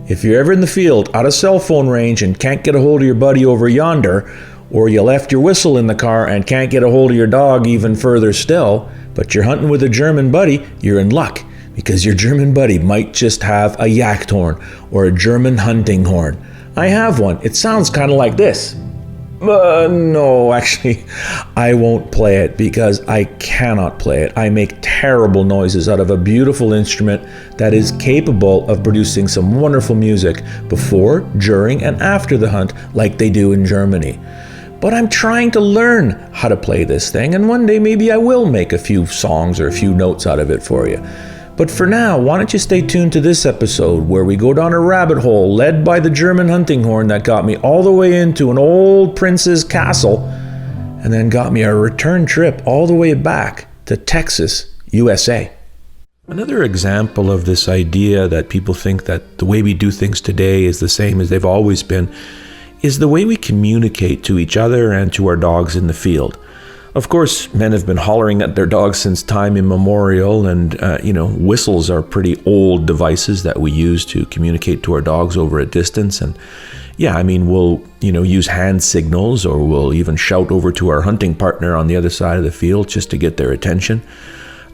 If you're ever in the field, out of cell phone range, and can't get a hold of your buddy over yonder, or you left your whistle in the car and can't get a hold of your dog even further still, but you're hunting with a German buddy, you're in luck, because your German buddy might just have a Jagdhorn or a German hunting horn. I have one. It sounds kind of like this. No, actually, I won't play it because I cannot play it. I make terrible noises out of a beautiful instrument that is capable of producing some wonderful music before, during, and after the hunt, like they do in Germany. But I'm trying to learn how to play this thing, and one day maybe I will make a few songs or a few notes out of it for you. But for now, why don't you stay tuned to this episode where we go down a rabbit hole led by the German hunting horn that got me all the way into an old prince's castle and then got me a return trip all the way back to Texas, USA. Another example of this idea that people think that the way we do things today is the same as they've always been is the way we communicate to each other and to our dogs in the field. Of course, men have been hollering at their dogs since time immemorial, and, whistles are pretty old devices that we use to communicate to our dogs over a distance. And we'll, use hand signals, or we'll even shout over to our hunting partner on the other side of the field just to get their attention.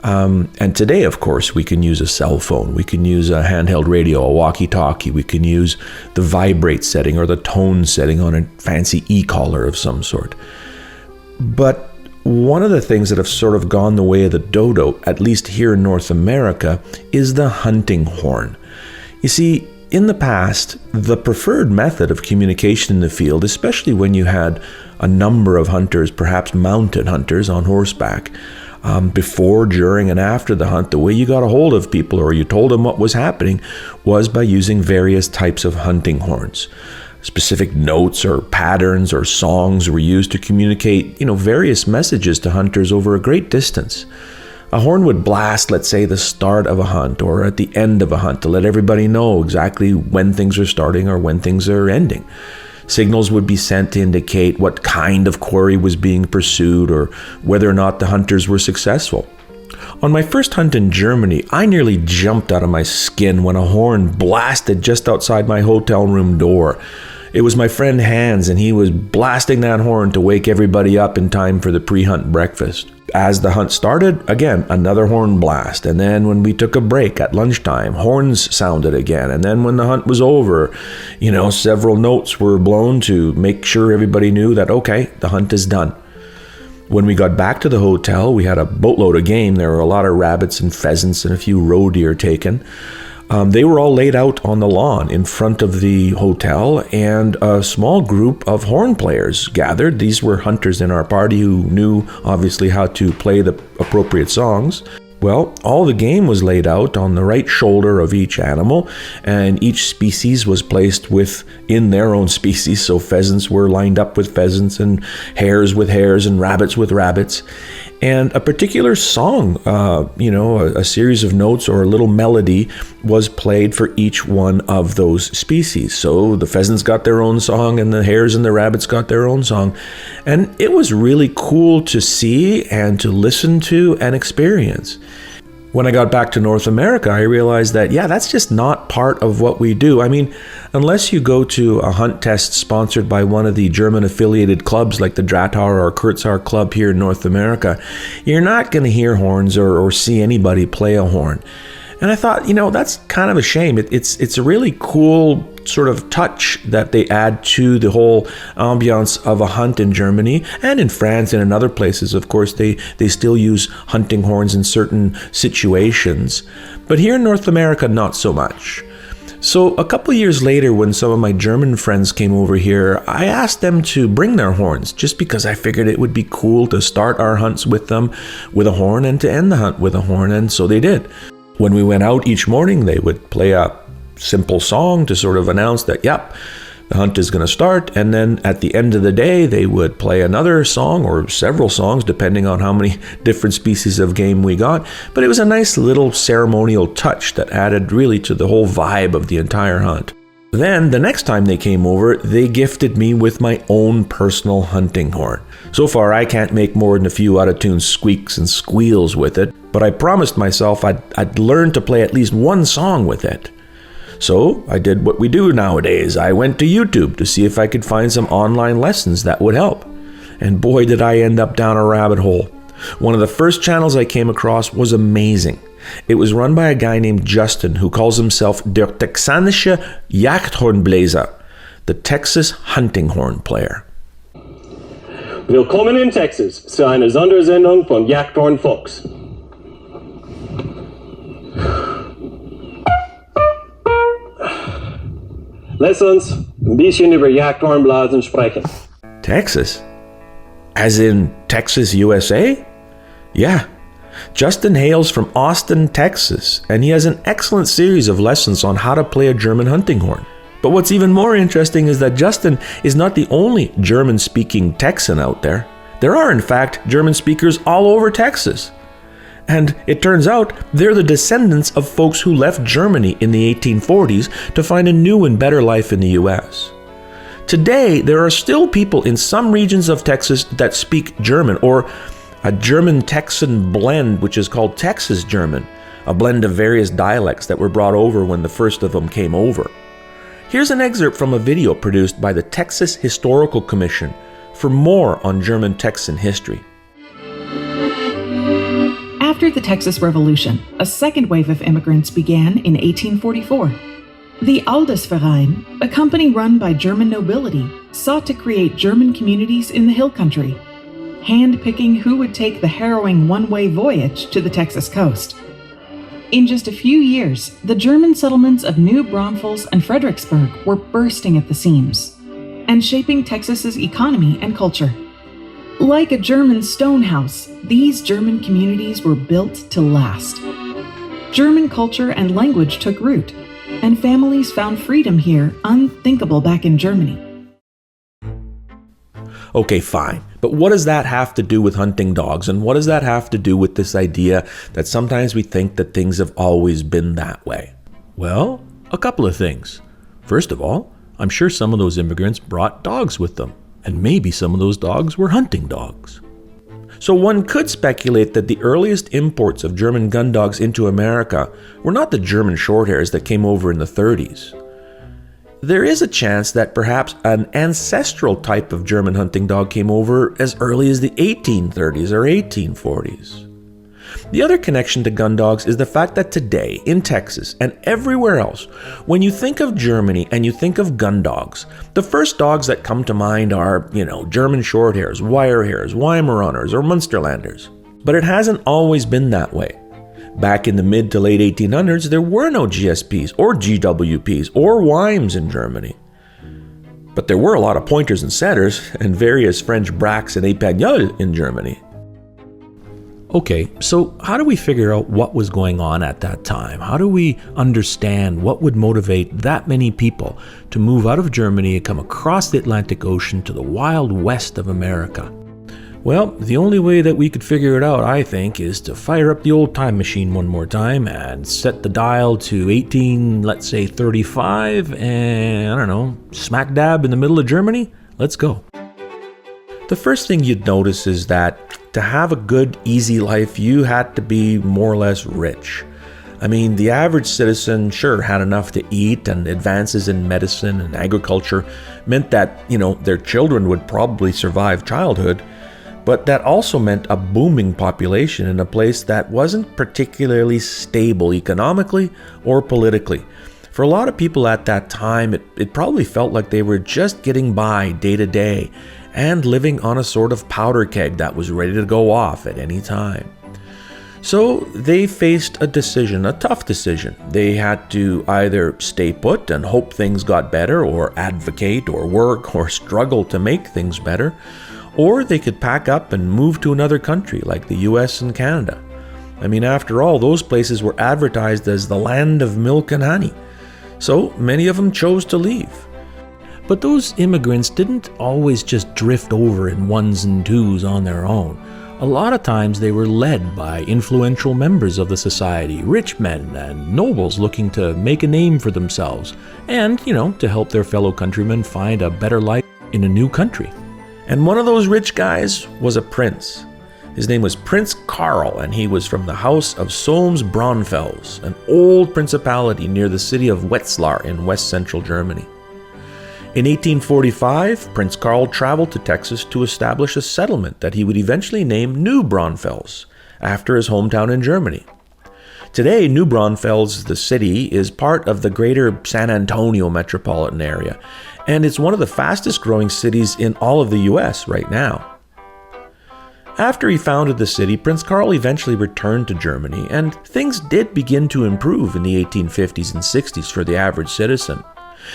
And today, of course, we can use a cell phone. We can use a handheld radio, a walkie-talkie. We can use the vibrate setting or the tone setting on a fancy e-collar of some sort. But one of the things that have sort of gone the way of the dodo, at least here in North America, is the hunting horn. You see, in the past, the preferred method of communication in the field, especially when you had a number of hunters, perhaps mounted hunters on horseback, before, during, and after the hunt, the way you got a hold of people or you told them what was happening was by using various types of hunting horns. Specific notes or patterns or songs were used to communicate, various messages to hunters over a great distance. A horn would blast, let's say, the start of a hunt or at the end of a hunt to let everybody know exactly when things are starting or when things are ending. Signals would be sent to indicate what kind of quarry was being pursued or whether or not the hunters were successful. On my first hunt in Germany, I nearly jumped out of my skin when a horn blasted just outside my hotel room door. It was my friend Hans, and he was blasting that horn to wake everybody up in time for the pre-hunt breakfast. As the hunt started, again, another horn blast. And then when we took a break at lunchtime, horns sounded again. And then when the hunt was over, several notes were blown to make sure everybody knew that, okay, the hunt is done. When we got back to the hotel, we had a boatload of game. There were a lot of rabbits and pheasants and a few roe deer taken. They were all laid out on the lawn in front of the hotel, and a small group of horn players gathered. These were hunters in our party who knew, obviously, how to play the appropriate songs. Well, all the game was laid out on the right shoulder of each animal, and each species was placed within their own species. So pheasants were lined up with pheasants, and hares with hares, and rabbits with rabbits. And a particular song, a series of notes or a little melody was played for each one of those species. So the pheasants got their own song and the hares and the rabbits got their own song. And it was really cool to see and to listen to and experience. When I got back to North America, I realized that, that's just not part of what we do. I mean, unless you go to a hunt test sponsored by one of the German-affiliated clubs like the Drahtauer or Kurzhaar Club here in North America, you're not going to hear horns or see anybody play a horn. And I thought, that's kind of a shame. It's a really cool sort of touch that they add to the whole ambiance of a hunt in Germany and in France and in other places. Of course, they still use hunting horns in certain situations. But here in North America, not so much. So a couple years later, when some of my German friends came over here, I asked them to bring their horns just because I figured it would be cool to start our hunts with them with a horn and to end the hunt with a horn, and so they did. When we went out each morning, they would play a simple song to sort of announce that, the hunt is going to start. And then at the end of the day, they would play another song or several songs, depending on how many different species of game we got. But it was a nice little ceremonial touch that added really to the whole vibe of the entire hunt. Then, the next time they came over, they gifted me with my own personal hunting horn. So far, I can't make more than a few out-of-tune squeaks and squeals with it, but I promised myself I'd learn to play at least one song with it. So I did what we do nowadays. I went to YouTube to see if I could find some online lessons that would help. And boy, did I end up down a rabbit hole. One of the first channels I came across was amazing. It was run by a guy named Justin, who calls himself Der Texanische Jagdhornbläser, the Texas hunting horn player. Willkommen in Texas zu einer Sondersendung von Jagdhornfuchs. Lass uns ein bisschen über Jagdhornblasen sprechen. Texas? As in Texas, USA? Yeah. Justin hails from Austin, Texas, and he has an excellent series of lessons on how to play a German hunting horn. But what's even more interesting is that Justin is not the only German-speaking Texan out there. There are, in fact, German speakers all over Texas. And it turns out they're the descendants of folks who left Germany in the 1840s to find a new and better life in the US. Today, there are still people in some regions of Texas that speak German, or a German-Texan blend, which is called Texas German, a blend of various dialects that were brought over when the first of them came over. Here's an excerpt from a video produced by the Texas Historical Commission for more on German Texan history. After the Texas Revolution, a second wave of immigrants began in 1844. The Aldesverein, a company run by German nobility, sought to create German communities in the hill country, hand-picking who would take the harrowing one-way voyage to the Texas coast. In just a few years, the German settlements of New Braunfels and Fredericksburg were bursting at the seams and shaping Texas's economy and culture. Like a German stone house, these German communities were built to last. German culture and language took root, and families found freedom here unthinkable back in Germany. Okay, fine. But what does that have to do with hunting dogs? And what does that have to do with this idea that sometimes we think that things have always been that way? Well, a couple of things. First of all, I'm sure some of those immigrants brought dogs with them. And maybe some of those dogs were hunting dogs. So one could speculate that the earliest imports of German gun dogs into America were not the German Shorthairs that came over in the 30s. There is a chance that perhaps an ancestral type of German hunting dog came over as early as the 1830s or 1840s. The other connection to gun dogs is the fact that today, in Texas and everywhere else, when you think of Germany and you think of gun dogs, the first dogs that come to mind are, German Shorthairs, Wirehairs, Weimaraners, or Munsterlanders. But it hasn't always been that way. Back in the mid to late 1800s, there were no GSPs or GWPs or Weims in Germany. But there were a lot of pointers and setters and various French bracks and épagnols in Germany. Okay, so how do we figure out what was going on at that time? How do we understand what would motivate that many people to move out of Germany and come across the Atlantic Ocean to the wild west of America? Well, the only way that we could figure it out, I think, is to fire up the old time machine one more time and set the dial to 35 and, smack dab in the middle of Germany. Let's go. The first thing you'd notice is that to have a good, easy life, you had to be more or less rich. I mean, the average citizen sure had enough to eat, and advances in medicine and agriculture meant that, their children would probably survive childhood. But that also meant a booming population in a place that wasn't particularly stable economically or politically. For a lot of people at that time, it probably felt like they were just getting by day to day and living on a sort of powder keg that was ready to go off at any time. So they faced a decision, a tough decision. They had to either stay put and hope things got better, or advocate or work or struggle to make things better, or they could pack up and move to another country like the US and Canada. I mean, after all, those places were advertised as the land of milk and honey. So many of them chose to leave. But those immigrants didn't always just drift over in ones and twos on their own. A lot of times they were led by influential members of the society, rich men and nobles looking to make a name for themselves and, to help their fellow countrymen find a better life in a new country. And one of those rich guys was a prince. His name was Prince Karl, and he was from the house of Solms-Braunfels, an old principality near the city of Wetzlar in west-central Germany. In 1845, Prince Karl traveled to Texas to establish a settlement that he would eventually name New Braunfels, after his hometown in Germany. Today, New Braunfels, the city, is part of the greater San Antonio metropolitan area, and it's one of the fastest growing cities in all of the US right now. After he founded the city, Prince Karl eventually returned to Germany, and things did begin to improve in the 1850s and 60s for the average citizen.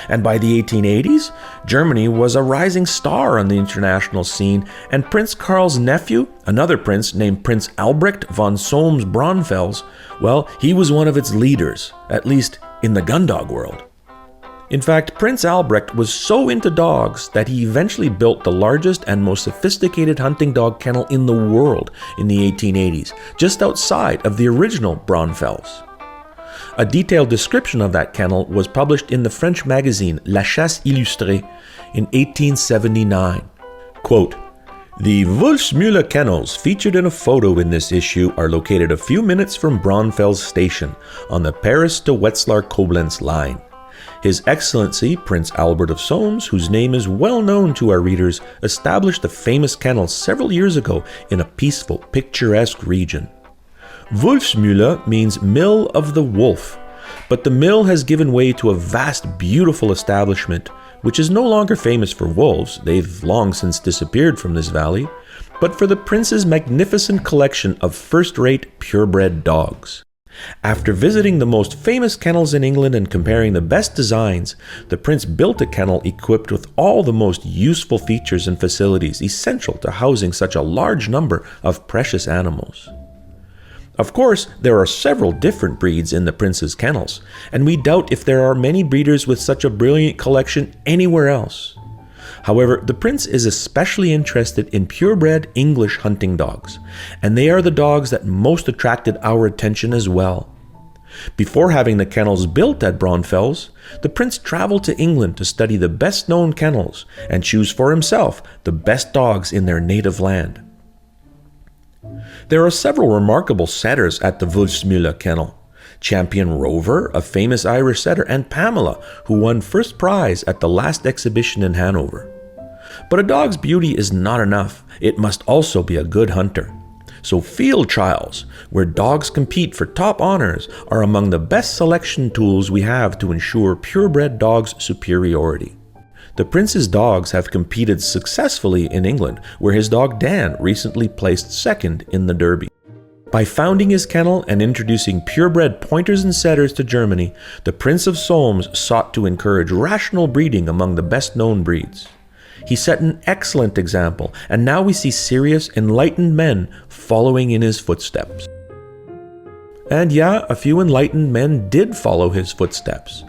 And by the 1880s, Germany was a rising star on the international scene, and Prince Karl's nephew, another prince named Prince Albrecht von Solms-Braunfels, well, he was one of its leaders, at least in the gundog world. In fact, Prince Albrecht was so into dogs that he eventually built the largest and most sophisticated hunting dog kennel in the world in the 1880s, just outside of the original Braunfels. A detailed description of that kennel was published in the French magazine La Chasse Illustrée in 1879. Quote, "The Wolfsmühle Kennels featured in a photo in this issue are located a few minutes from Braunfels Station on the Paris to Wetzlar-Koblenz line. His Excellency Prince Albert of Solms, whose name is well known to our readers, established the famous kennel several years ago in a peaceful, picturesque region. Wolfsmühle means mill of the wolf, but the mill has given way to a vast, beautiful establishment, which is no longer famous for wolves, they've long since disappeared from this valley, but for the prince's magnificent collection of first-rate purebred dogs. After visiting the most famous kennels in England and comparing the best designs, the prince built a kennel equipped with all the most useful features and facilities essential to housing such a large number of precious animals. Of course, there are several different breeds in the prince's kennels, and we doubt if there are many breeders with such a brilliant collection anywhere else. However, the prince is especially interested in purebred English hunting dogs, and they are the dogs that most attracted our attention as well. Before having the kennels built at Braunfels, the prince traveled to England to study the best-known kennels and choose for himself the best dogs in their native land. There are several remarkable setters at the Wolfsmühle Kennel. Champion Rover, a famous Irish setter, and Pamela, who won first prize at the last exhibition in Hanover. But a dog's beauty is not enough. It must also be a good hunter. So field trials, where dogs compete for top honors, are among the best selection tools we have to ensure purebred dogs' superiority. The prince's dogs have competed successfully in England, where his dog Dan recently placed second in the Derby. By founding his kennel and introducing purebred pointers and setters to Germany, the Prince of Solms sought to encourage rational breeding among the best-known breeds. He set an excellent example, and now we see serious, enlightened men following in his footsteps. And yeah, a few enlightened men did follow his footsteps.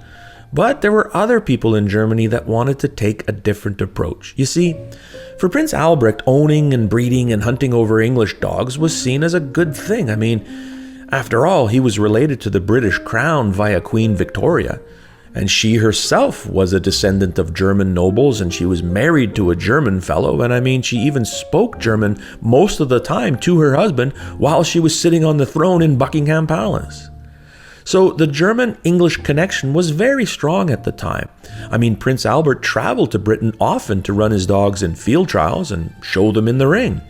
But there were other people in Germany that wanted to take a different approach. You see, for Prince Albrecht, owning and breeding and hunting over English dogs was seen as a good thing. I mean, after all, he was related to the British crown via Queen Victoria, and she herself was a descendant of German nobles, and she was married to a German fellow, and I mean, she even spoke German most of the time to her husband while she was sitting on the throne in Buckingham Palace. So the German-English connection was very strong at the time. I mean, Prince Albert traveled to Britain often to run his dogs in field trials and show them in the ring.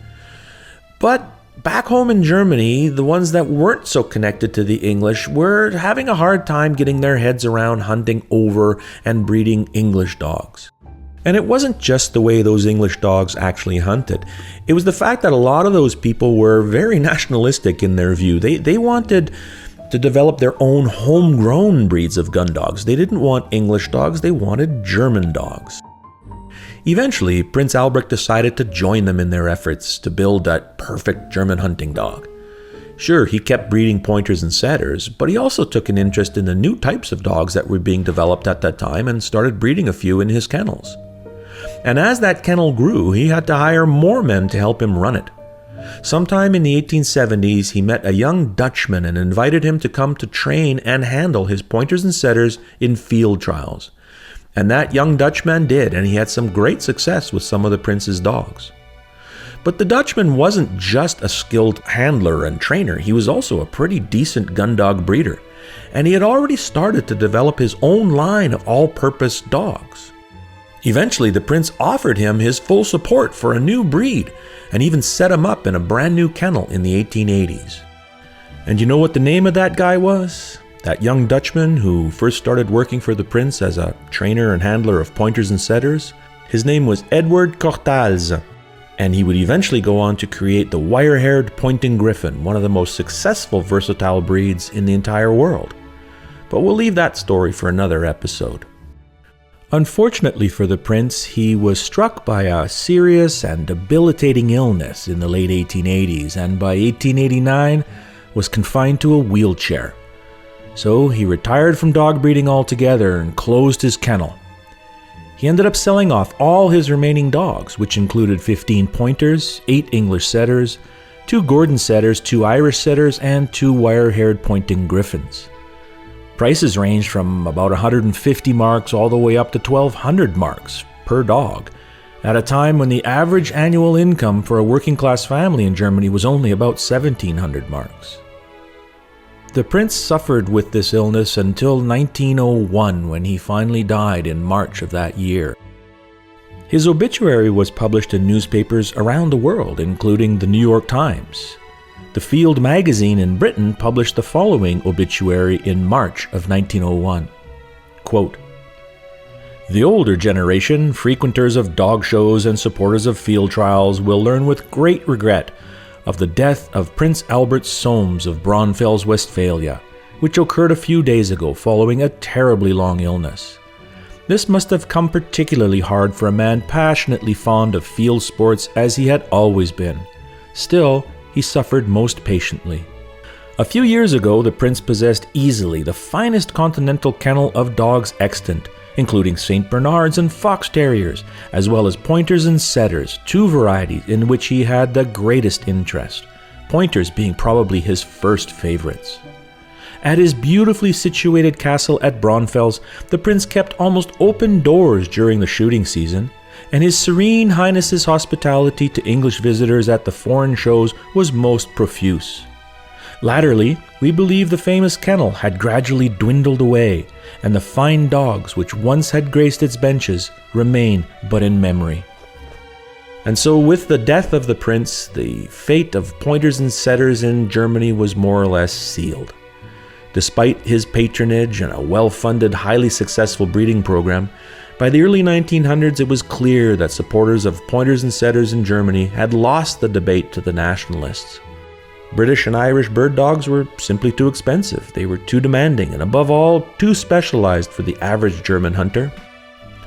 But back home in Germany, the ones that weren't so connected to the English were having a hard time getting their heads around hunting over and breeding English dogs. And it wasn't just the way those English dogs actually hunted. It was the fact that a lot of those people were very nationalistic in their view. They wanted to develop their own homegrown breeds of gun dogs. They didn't want English dogs, they wanted German dogs. Eventually, Prince Albrecht decided to join them in their efforts to build that perfect German hunting dog. Sure, he kept breeding pointers and setters, but he also took an interest in the new types of dogs that were being developed at that time and started breeding a few in his kennels. And as that kennel grew, he had to hire more men to help him run it. Sometime in the 1870s, he met a young Dutchman and invited him to come to train and handle his pointers and setters in field trials. And that young Dutchman did, and he had some great success with some of the prince's dogs. But the Dutchman wasn't just a skilled handler and trainer, he was also a pretty decent gun dog breeder. And he had already started to develop his own line of all-purpose dogs. Eventually, the prince offered him his full support for a new breed, and even set him up in a brand new kennel in the 1880s. And you know what the name of that guy was? That young Dutchman who first started working for the prince as a trainer and handler of pointers and setters? His name was Edward Korthals, and he would eventually go on to create the Wirehaired Pointing Griffon, one of the most successful versatile breeds in the entire world. But we'll leave that story for another episode. Unfortunately for the prince, he was struck by a serious and debilitating illness in the late 1880s, and by 1889 was confined to a wheelchair. So he retired from dog breeding altogether and closed his kennel. He ended up selling off all his remaining dogs, which included 15 pointers, 8 English setters, 2 Gordon setters, 2 Irish setters, and 2 wire-haired pointing griffons. Prices ranged from about 150 marks all the way up to 1,200 marks per dog, at a time when the average annual income for a working-class family in Germany was only about 1,700 marks. The prince suffered with this illness until 1901, when he finally died in March of that year. His obituary was published in newspapers around the world, including the New York Times. The Field magazine in Britain published the following obituary in March of 1901. Quote, "The older generation, frequenters of dog shows and supporters of field trials, will learn with great regret of the death of Prince Albrecht Solms of Braunfels, Westphalia, which occurred a few days ago following a terribly long illness. This must have come particularly hard for a man passionately fond of field sports as he had always been. Still, he suffered most patiently. A few years ago, the prince possessed easily the finest continental kennel of dogs extant, including St. Bernards and Fox Terriers, as well as pointers and setters, 2 varieties in which he had the greatest interest, pointers being probably his first favorites. At his beautifully situated castle at Braunfels, the prince kept almost open doors during the shooting season, and His Serene Highness's hospitality to English visitors at the foreign shows was most profuse. Latterly, we believe the famous kennel had gradually dwindled away, and the fine dogs which once had graced its benches remain but in memory. And so with the death of the prince, the fate of pointers and setters in Germany was more or less sealed. Despite his patronage and a well-funded, highly successful breeding program, by the early 1900s it was clear that supporters of pointers and setters in Germany had lost the debate to the nationalists. British and Irish bird dogs were simply too expensive, they were too demanding, and above all, too specialized for the average German hunter.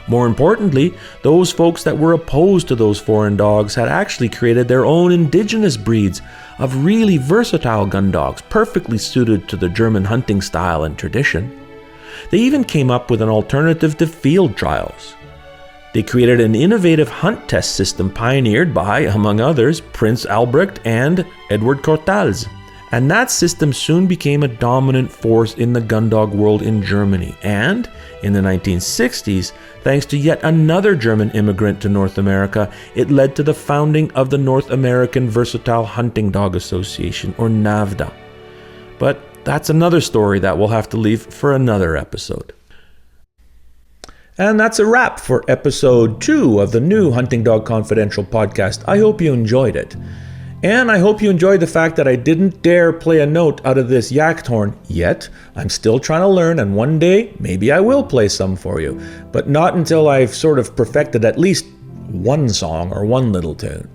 More importantly, those folks that were opposed to those foreign dogs had actually created their own indigenous breeds of really versatile gun dogs, perfectly suited to the German hunting style and tradition. They even came up with an alternative to field trials. They created an innovative hunt test system pioneered by, among others, Prince Albrecht and Edward Korthals. And that system soon became a dominant force in the gun dog world in Germany. And in the 1960s, thanks to yet another German immigrant to North America, it led to the founding of the North American Versatile Hunting Dog Association, or NAVHDA. But that's another story that we'll have to leave for another episode. And that's a wrap for episode 2 of the new Hunting Dog Confidential podcast. I hope you enjoyed it. And I hope you enjoyed the fact that I didn't dare play a note out of this Jagdhorn yet. I'm still trying to learn, and one day, maybe I will play some for you. But not until I've sort of perfected at least one song or one little tune.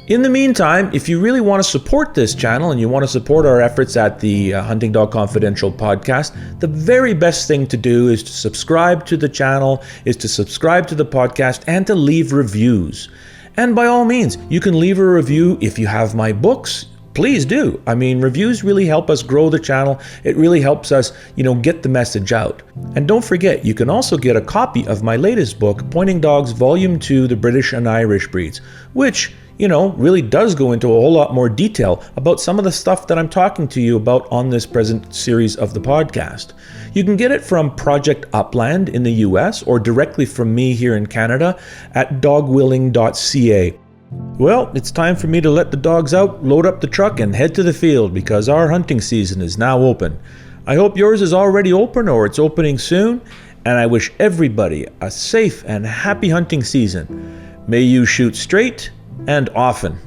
In the meantime, if you really want to support this channel and you want to support our efforts at the Hunting Dog Confidential podcast, the very best thing to do is to subscribe to the channel, is to subscribe to the podcast, and to leave reviews. And by all means, you can leave a review if you have my books. Please do. I mean, reviews really help us grow the channel. It really helps us, get the message out. And don't forget, you can also get a copy of my latest book, Pointing Dogs Volume 2, The British and Irish Breeds, which really does go into a whole lot more detail about some of the stuff that I'm talking to you about on this present series of the podcast. You can get it from Project Upland in the US or directly from me here in Canada at dogwilling.ca. Well, it's time for me to let the dogs out, load up the truck, and head to the field because our hunting season is now open. I hope yours is already open or it's opening soon, and I wish everybody a safe and happy hunting season. May you shoot straight and often.